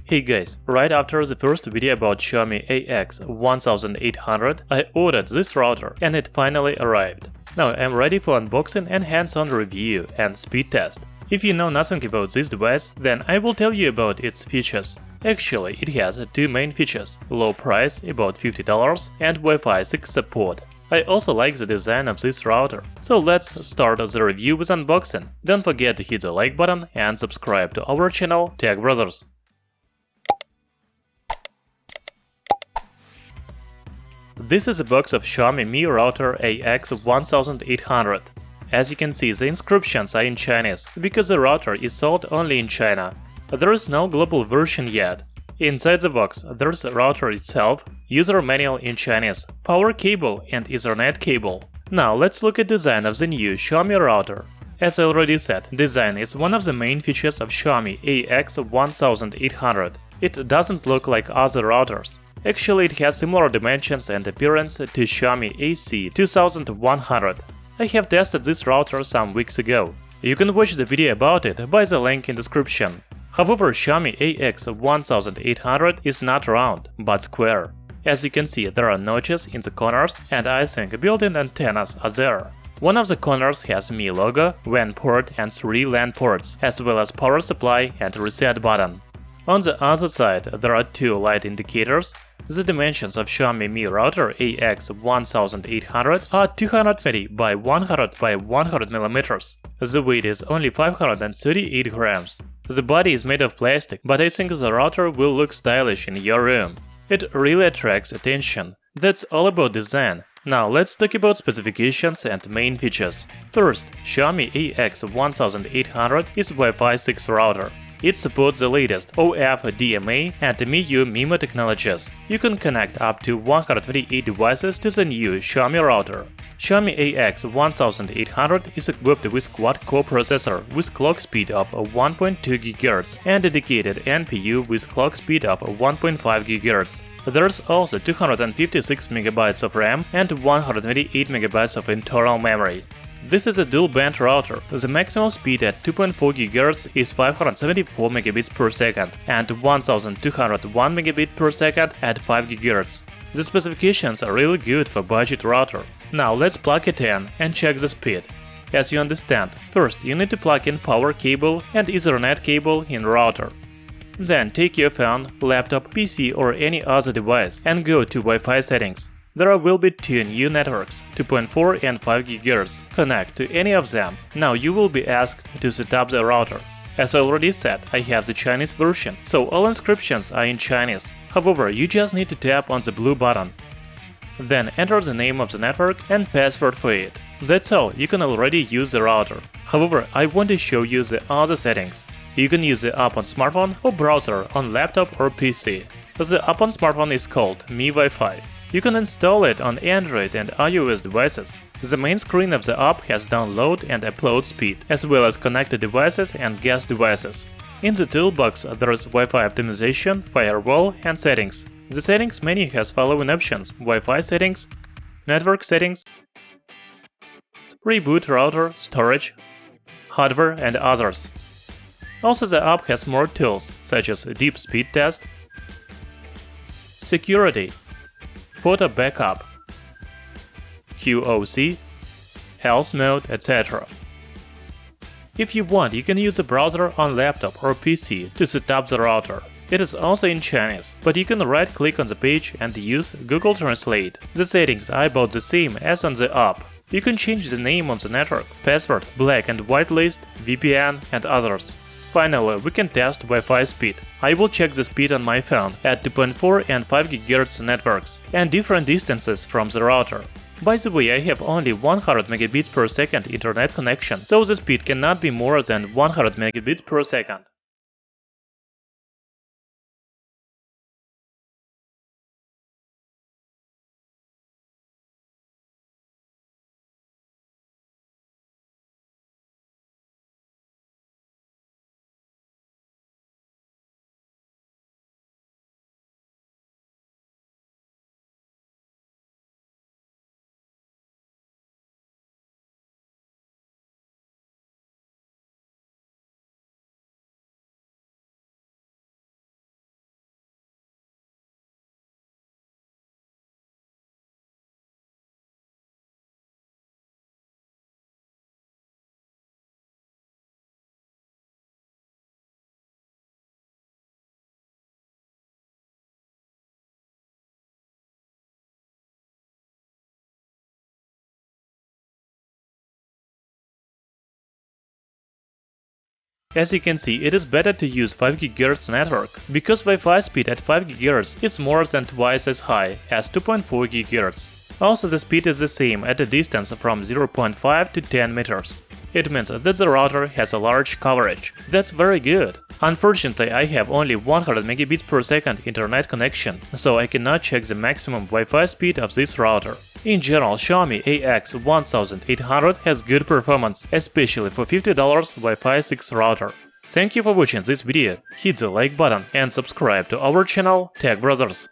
Hey guys, right after the first video about Xiaomi AX1800, I ordered this router and it finally arrived. Now I'm ready for unboxing and hands-on review and speed test. If you know nothing about this device, then I will tell you about its features. Actually, it has two main features: low price, about $50, and Wi-Fi 6 support. I also like the design of this router. So let's start the review with unboxing. Don't forget to hit the like button and subscribe to our channel Tech Brothers. This is a box of Xiaomi Mi router AX1800. As you can see, the inscriptions are in Chinese, because the router is sold only in China. There is no global version yet. Inside the box, there's the router itself, user manual in Chinese, power cable and Ethernet cable. Now let's look at design of the new Xiaomi router. As I already said, design is one of the main features of Xiaomi AX1800. It doesn't look like other routers. Actually, it has similar dimensions and appearance to Xiaomi AC2100. I have tested this router some weeks ago. You can watch the video about it by the link in description. However, Xiaomi AX1800 is not round, but square. As you can see, there are notches in the corners, and I think built-in antennas are there. One of the corners has Mi logo, WAN port and 3 LAN ports, as well as power supply and reset button. On the other side, there are 2 light indicators. The dimensions of Xiaomi Mi router AX1800 are 220 by 100 by 100 mm. The weight is only 538 grams. The body is made of plastic, but I think the router will look stylish in your room. It really attracts attention. That's all about design. Now let's talk about specifications and main features. First, Xiaomi AX1800 is Wi-Fi 6 router. It supports the latest OFDMA and MIMO technologies. You can connect up to 128 devices to the new Xiaomi router. Xiaomi AX1800 is equipped with quad-core processor with clock speed of 1.2 GHz and dedicated NPU with clock speed of 1.5 GHz. There's also 256 MB of RAM and 128 MB of internal memory. This is a dual-band router. The maximum speed at 2.4 GHz is 574 Mbps per second and 1201 Mbps per second at 5 GHz. The specifications are really good for budget router. Now let's plug it in and check the speed. As you understand, first you need to plug in power cable and Ethernet cable in router. Then take your phone, laptop, PC or any other device and go to Wi-Fi settings. There will be 2 new networks, 2.4 and 5 GHz. Connect to any of them. Now you will be asked to set up the router. As I already said, I have the Chinese version, so all inscriptions are in Chinese. However, you just need to tap on the blue button. Then enter the name of the network and password for it. That's all, you can already use the router. However, I want to show you the other settings. You can use the app on smartphone or browser on laptop or PC. The app on smartphone is called Mi Wi-Fi. You can install it on Android and iOS devices. The main screen of the app has download and upload speed, as well as connected devices and guest devices. In the toolbox there is Wi-Fi optimization, firewall and settings. The settings menu has following options: Wi-Fi settings, network settings, reboot router, storage, hardware and others. Also the app has more tools, such as deep speed test, security, photo backup, QoC, health mode, etc. If you want, you can use the browser on laptop or PC to set up the router. It is also in Chinese, but you can right-click on the page and use Google Translate. The settings are about the same as on the app. You can change the name on the network, password, black and white list, VPN and others. Finally, we can test Wi-Fi speed. I will check the speed on my phone at 2.4 and 5 GHz networks and different distances from the router. By the way, I have only 100 Mbps per second internet connection, so the speed cannot be more than 100 Mbps per second. As you can see, it is better to use 5 GHz network, because Wi-Fi speed at 5 GHz is more than twice as high as 2.4 GHz. Also, the speed is the same at a distance from 0.5 to 10 meters. It means that the router has a large coverage. That's very good. Unfortunately, I have only 100 megabits per second internet connection, so I cannot check the maximum Wi-Fi speed of this router. In general, Xiaomi AX1800 has good performance, especially for $50 Wi-Fi 6 router. Thank you for watching this video. Hit the like button and subscribe to our channel Tech Brothers.